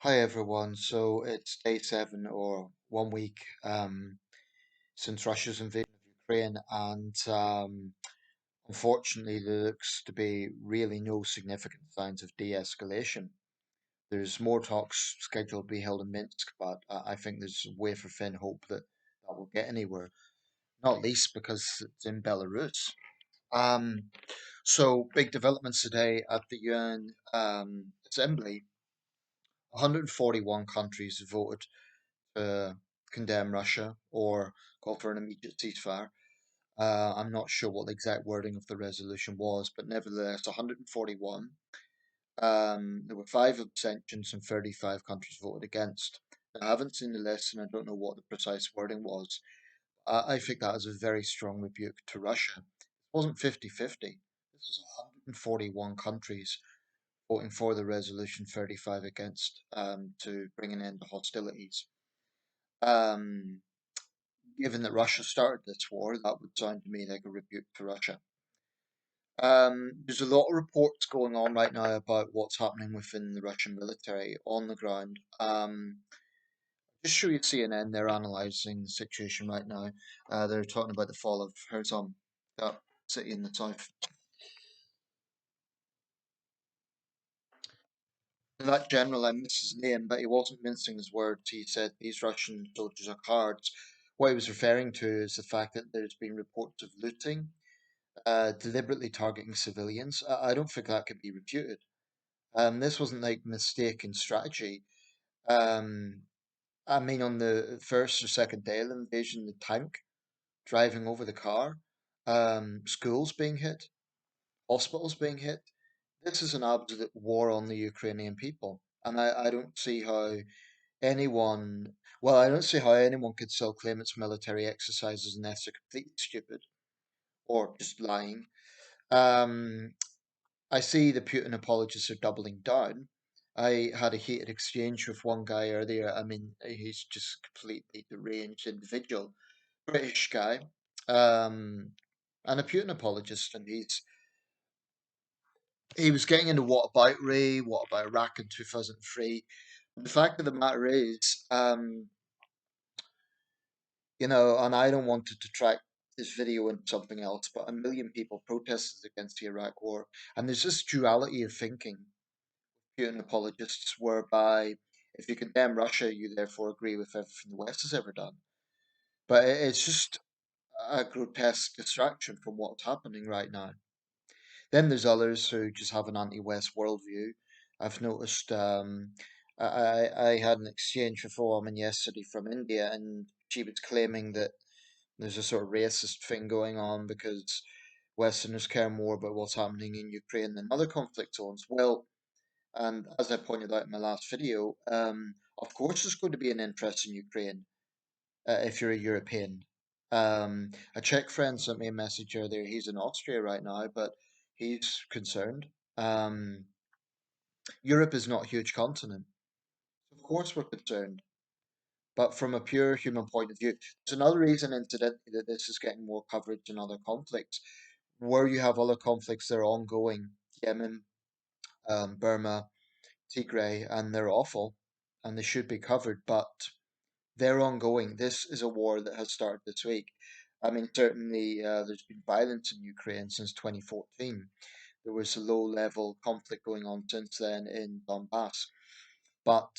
Hi everyone. So it's day 7 or 1 week since Russia's invasion of Ukraine, and unfortunately, there looks to be really no significant signs of de-escalation. There's more talks scheduled to be held in Minsk, but I think there's way for thin hope that that will get anywhere. Not least because it's in Belarus. Um, so big developments today at the UN Assembly. 141 countries voted condemn Russia or call for an immediate ceasefire. I'm not sure what the exact wording of the resolution was, but nevertheless, 141. There were five abstentions and 35 countries voted against. I haven't seen the list and I don't know what the precise wording was. I think that is a very strong rebuke to Russia. It wasn't 50-50. This was 141 countries voting for the resolution, 35 against, to bring an end to hostilities. Um, Given that Russia started this war, that would sound to me like a rebuke to Russia. There's a lot of reports going on right now about what's happening within the Russian military on the ground. Just show you CNN, they're analysing the situation right now. They're talking about the fall of Kherson, that city in the south. That general, I miss his name, but he wasn't mincing his words. He said these Russian soldiers are cowards. What he was referring to is the fact that there's been reports of looting deliberately targeting civilians. I don't think that could be refuted. This wasn't like mistaken strategy. Um, I mean, on the first or second day of the invasion, the tank driving over the car, schools being hit, hospitals being hit. This is an absolute war on the Ukrainian people. And I don't see how anyone, well, I don't see how anyone could still claim it's military exercises unless they're completely stupid or just lying. Um, I see the Putin apologists are doubling down. I had a heated exchange with one guy earlier. I mean, he's just completely deranged individual, British guy, um, and a Putin apologist, and he was getting into what about Ray, what about Iraq in 2003. The fact of the matter is, and I don't want to detract this video into something else, but a million people protested against the Iraq War, and there's this duality of thinking Putin apologists, whereby if you condemn Russia, you therefore agree with everything the West has ever done. But it's just a grotesque distraction from what's happening right now. Then there's others who just have an anti-West worldview. I've noticed. I had an exchange with a woman yesterday from India, and she was claiming that there's a sort of racist thing going on because Westerners care more about what's happening in Ukraine than other conflict zones. Well, and as I pointed out in my last video, of course there's going to be an interest in Ukraine if you're a European. A Czech friend sent me a message earlier. He's in Austria right now, but he's concerned. Um, Europe is not a huge continent. Of course we're concerned. But from a pure human point of view, there's another reason, incidentally, that this is getting more coverage than other conflicts. Where you have other conflicts that are ongoing, Yemen, Burma, Tigray, and they're awful and they should be covered, but they're ongoing. This is a war that has started this week. I mean, certainly there's been violence in Ukraine since 2014. There was a low level conflict going on since then in Donbass. But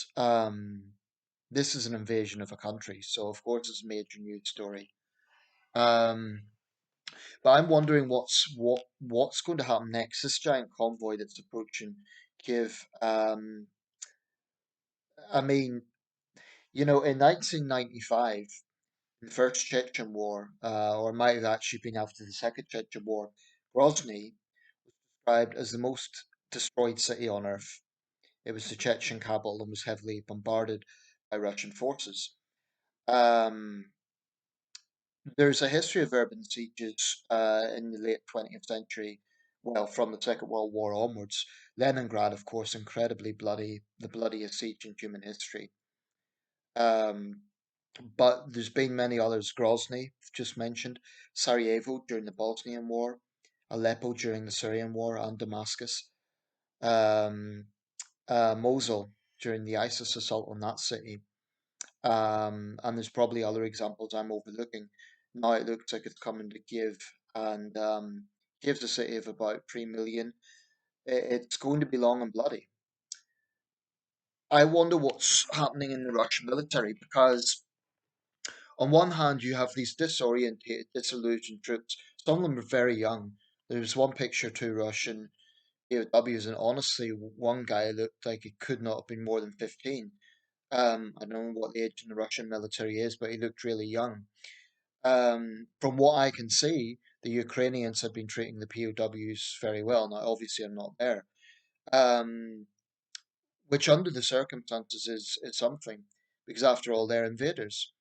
this is an invasion of a country, so of course it's a major news story. Um, but I'm wondering what's going to happen next. This giant convoy that's approaching Kyiv. I mean, in 1995, the First Chechen War, or it might have actually been after the Second Chechen War, Grozny described as the most destroyed city on earth. It was the Chechen capital and was heavily bombarded by Russian forces. Um, there's a history of urban sieges in the late 20th century, well, from the Second World War onwards. Leningrad, of course, incredibly bloody, the bloodiest siege in human history. Um, but there's been many others. Grozny, just mentioned, Sarajevo during the Bosnian War, Aleppo during the Syrian War, and Damascus. Um, Mosul. during the ISIS assault on that city. And there's probably other examples I'm overlooking. Now it looks like it's coming to Kyiv, and Kyiv's a city of about 3 million. It's going to be long and bloody. I wonder what's happening in the Russian military because, on one hand, you have these disorientated, disillusioned troops. Some of them are very young. There's one picture, two Russian POWs, and honestly, one guy looked like he could not have been more than 15. I don't know what the age in the Russian military is, but he looked really young. From what I can see, the Ukrainians have been treating the POWs very well. Now, obviously, I'm not there, um, which under the circumstances is something, because after all, they're invaders.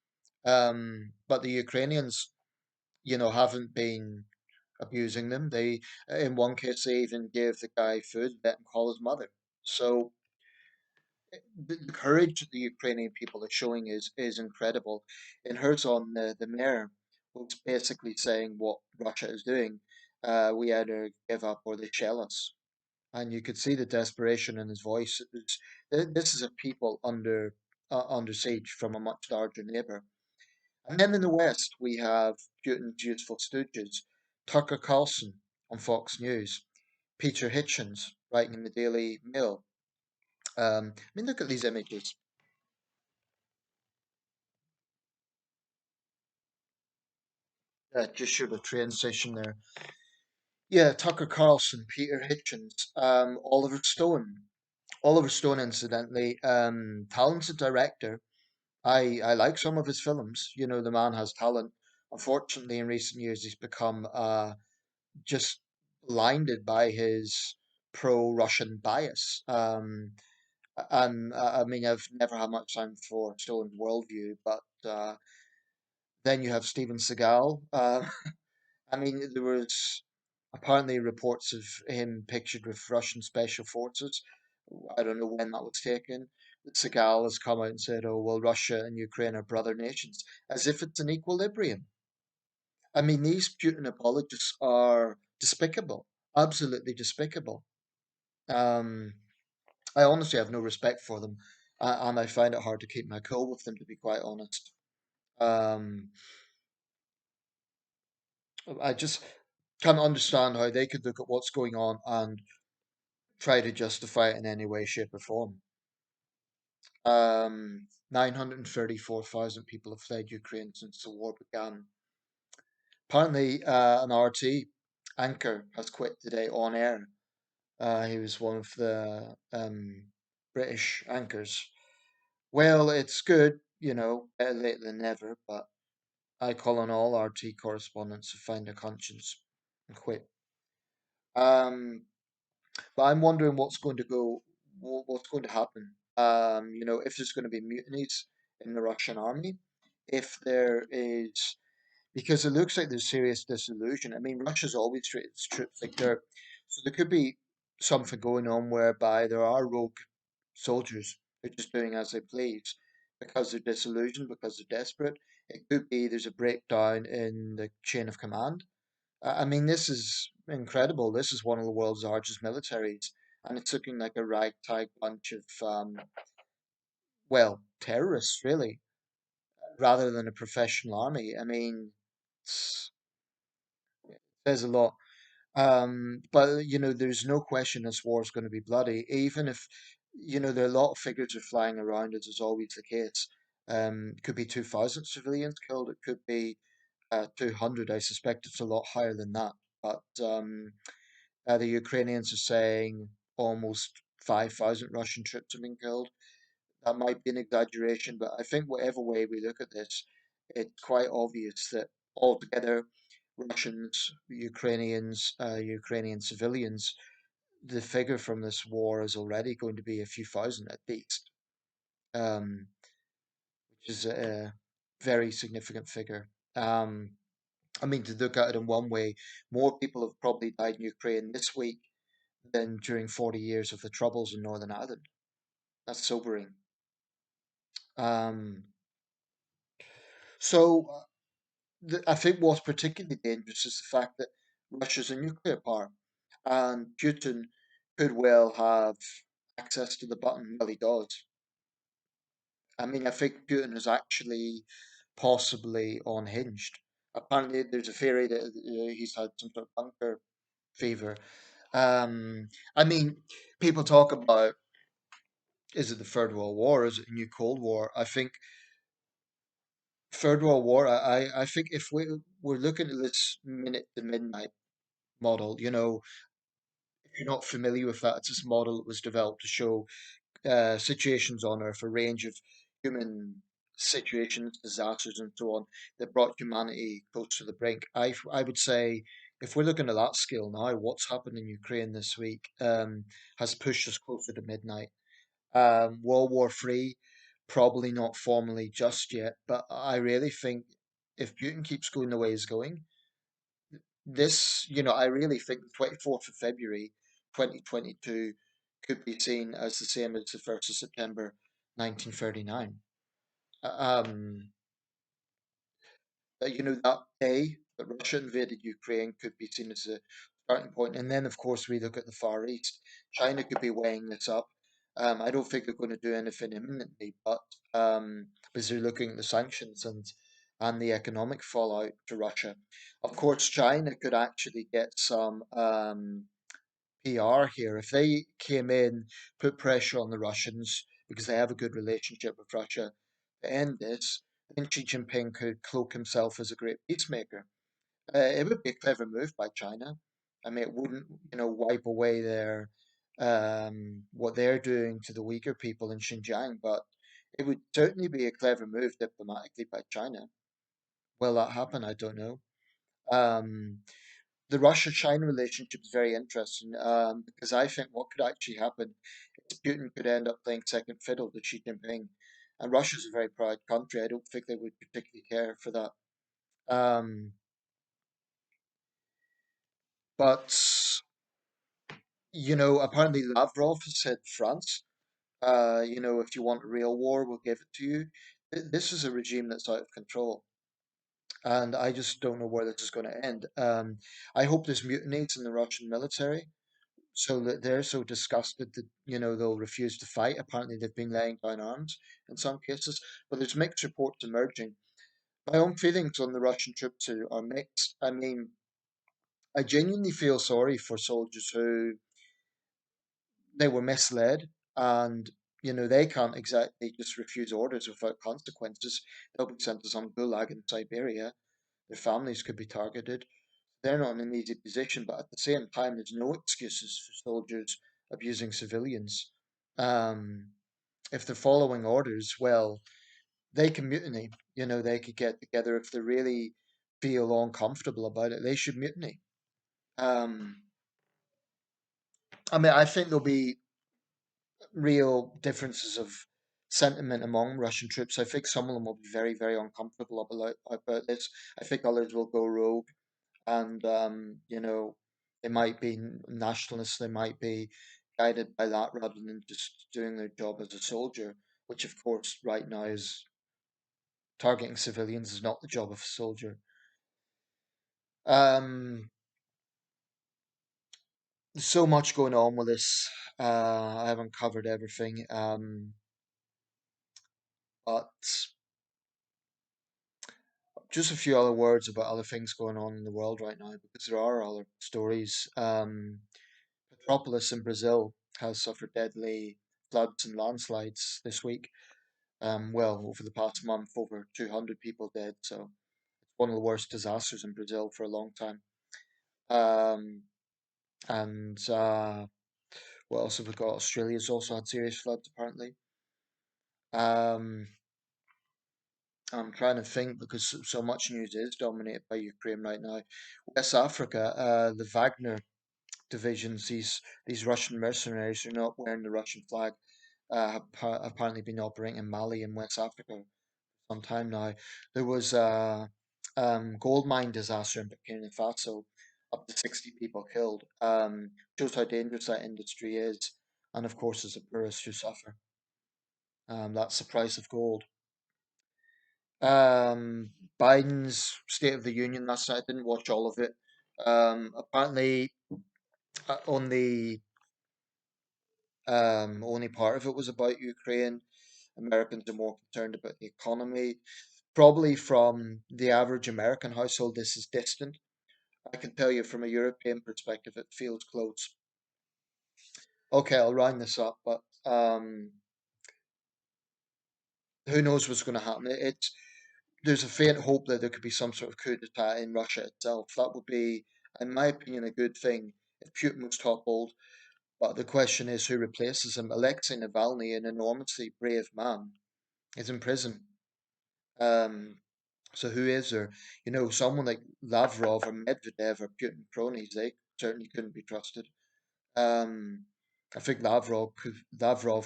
But the Ukrainians, haven't been abusing them. In one case, they even gave the guy food, let him call his mother. So the courage that the Ukrainian people are showing is incredible. In Kherson, the mayor was basically saying what Russia is doing. We either give up or they shell us. And you could see the desperation in his voice. This is a people under siege from a much larger neighbor. And then in the West, we have Putin's useful stooges, Tucker Carlson on Fox News, Peter Hitchens writing in the Daily Mail. I mean, look at these images. Just showed a train station there. Yeah, Tucker Carlson, Peter Hitchens, Oliver Stone. Oliver Stone, incidentally, talented director. I like some of his films. The man has talent. Unfortunately, in recent years, he's become just blinded by his pro-Russian bias. And I mean, I've never had much time for Stone's worldview, but then you have Steven Seagal. I mean, there was apparently reports of him pictured with Russian special forces. I don't know when that was taken. Seagal has come out and said, "Oh, well, Russia and Ukraine are brother nations," as if it's an equilibrium. I mean, these Putin apologists are despicable, absolutely despicable. Um, I honestly have no respect for them, and I find it hard to keep my cool with them, to be quite honest. Um, I just can't understand how they could look at what's going on and try to justify it in any way, shape, or form. 934,000 people have fled Ukraine since the war began. Apparently, an RT anchor has quit today on air. He was one of the British anchors. Well, it's good, better late than never, but I call on all RT correspondents to find their conscience and quit. Um, but I'm wondering what's going to happen. If there's going to be mutinies in the Russian army, if there is, because it looks like there's serious disillusion. I mean, Russia's always treated its troops like dirt, so there could be something going on whereby there are rogue soldiers who are just doing as they please because they're disillusioned, because they're desperate. It could be there's a breakdown in the chain of command. I mean, this is incredible. This is one of the world's largest militaries, and it's looking like a ragtag bunch of, well, terrorists, really, rather than a professional army. I mean, it's, it says a lot. But there's no question this war is going to be bloody, even if there are a lot of figures are flying around, as is always the case. It could be 2,000 civilians killed. It could be 200. I suspect it's a lot higher than that. But the Ukrainians are saying almost 5,000 Russian troops have been killed. That might be an exaggeration, but I think whatever way we look at this, it's quite obvious that altogether, Russians, Ukrainians, Ukrainian civilians, the figure from this war is already going to be a few thousand at least, um, which is a very significant figure. I mean, to look at it in one way, more people have probably died in Ukraine this week than during 40 years of the Troubles in Northern Ireland. That's sobering. Um, so I think what's particularly dangerous is the fact that Russia's a nuclear power, and Putin could well have access to the button. Well, he does. I mean, I think Putin is actually possibly unhinged. Apparently, there's a theory that he's had some sort of bunker fever. I mean, people talk about, is it the Third World War? Is it a new Cold War? I think Third World War. I think if we're looking at this minute to midnight model, if you're not familiar with that, it's this model that was developed to show situations on Earth, a range of human situations, disasters, and so on that brought humanity close to the brink. I would say if we're looking at that scale now, what's happened in Ukraine this week has pushed us closer to midnight. World War Three, probably not formally just yet, but I really think if Putin keeps going the way he's going, I really think the 24th of February, 2022 could be seen as the same as the 1st of September, 1939. Um, that day that Russia invaded Ukraine could be seen as a starting point. And then, of course, we look at the Far East. China could be weighing this up. I don't think they're going to do anything imminently, but because they're looking at the sanctions and the economic fallout to Russia. Of course, China could actually get some PR here. If they came in, put pressure on the Russians because they have a good relationship with Russia to end this, then Xi Jinping could cloak himself as a great peacemaker. It would be a clever move by China. I mean, it wouldn't, wipe away what they're doing to the Uyghur people in Xinjiang, but it would certainly be a clever move diplomatically by China. Will that happen? I don't know. Um, the Russia-China relationship is very interesting because I think what could actually happen is Putin could end up playing second fiddle to Xi Jinping, and Russia's a very proud country. I don't think they would particularly care for that. Um, but apparently Lavrov has said France, if you want a real war, we'll give it to you. This is a regime that's out of control, and I just don't know where this is going to end. I hope there's mutinies in the Russian military so that they're so disgusted that they'll refuse to fight. Apparently, they've been laying down arms in some cases, but there's mixed reports emerging. My own feelings on the Russian troops are mixed. I mean, I genuinely feel sorry for soldiers who they were misled, and they can't exactly just refuse orders without consequences. They'll be sent to some gulag in Siberia. Their families could be targeted. They're not in an easy position, but at the same time, there's no excuses for soldiers abusing civilians. Um, if they're following orders, well, they can mutiny. They could get together if they really feel uncomfortable about it. They should mutiny. Um, I mean, I think there'll be real differences of sentiment among Russian troops. I think some of them will be very, very uncomfortable about this. I think others will go rogue and they might be nationalists, they might be guided by that rather than just doing their job as a soldier, which of course right now is targeting civilians is not the job of a soldier. Um, there's so much going on with this. I haven't covered everything, but just a few other words about other things going on in the world right now because there are other stories. Petropolis in Brazil has suffered deadly floods and landslides this week. Over the past month, over 200 people dead. So it's one of the worst disasters in Brazil for a long time. Um, and what else have we got? Australia's also had serious floods, apparently. Um, I'm trying to think because so much news is dominated by Ukraine right now. West Africa, the Wagner divisions, these Russian mercenaries who are not wearing the Russian flag, have apparently been operating in Mali and West Africa some time now. There was a gold mine disaster in Burkina Faso, up to 60 people killed. Shows how dangerous that industry is, and of course, as a poorest who suffer. That's the price of gold. Um, Biden's State of the Union last night. I didn't watch all of it. Apparently, only part of it was about Ukraine. Americans are more concerned about the economy. Probably from the average American household, this is distant. I can tell you from a European perspective, it feels close. Okay, I'll round this up, but who knows what's going to happen? There's a faint hope that there could be some sort of coup d'etat in Russia itself. That would be, in my opinion, a good thing if Putin was toppled. But the question is who replaces him? Alexei Navalny, an enormously brave man, is in prison. Um, so who is there? Someone like Lavrov or Medvedev or Putin cronies, they certainly couldn't be trusted. Um, I think Lavrov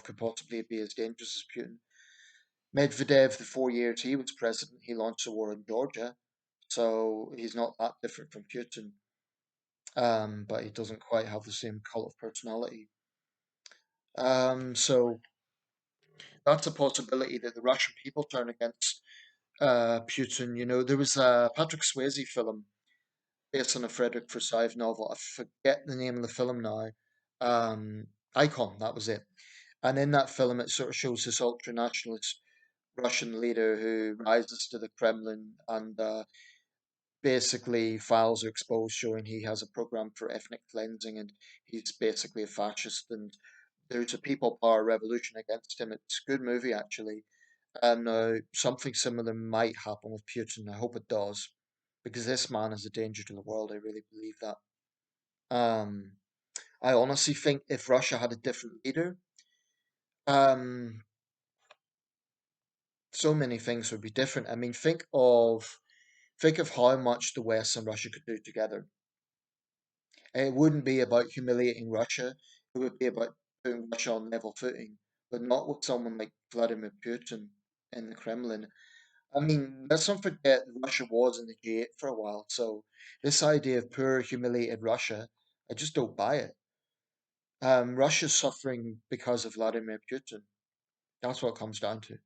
could possibly be as dangerous as Putin. Medvedev, the 4 years he was president, he launched a war in Georgia, so he's not that different from Putin. But he doesn't quite have the same cult of personality. So that's a possibility that the Russian people turn against Putin. There was a Patrick Swayze film based on a Frederick Forsyth novel. I forget the name of the film now. Um, Icon, that was it. And in that film, it sort of shows this ultra nationalist Russian leader who rises to the Kremlin and basically files are exposed showing he has a program for ethnic cleansing and he's basically a fascist and there's a people power revolution against him. It's a good movie actually. And now something similar might happen with Putin. I hope it does because this man is a danger to the world. I really believe that. Um, I honestly think if Russia had a different leader, um, so many things would be different. I mean, think of how much the West and Russia could do together. It wouldn't be about humiliating Russia. It would be about putting Russia on level footing, but not with someone like Vladimir Putin in the Kremlin. I mean, let's not forget that Russia was in the G8 for a while. So this idea of poor, humiliated Russia, I just don't buy it. Russia's suffering because of Vladimir Putin. That's what it comes down to.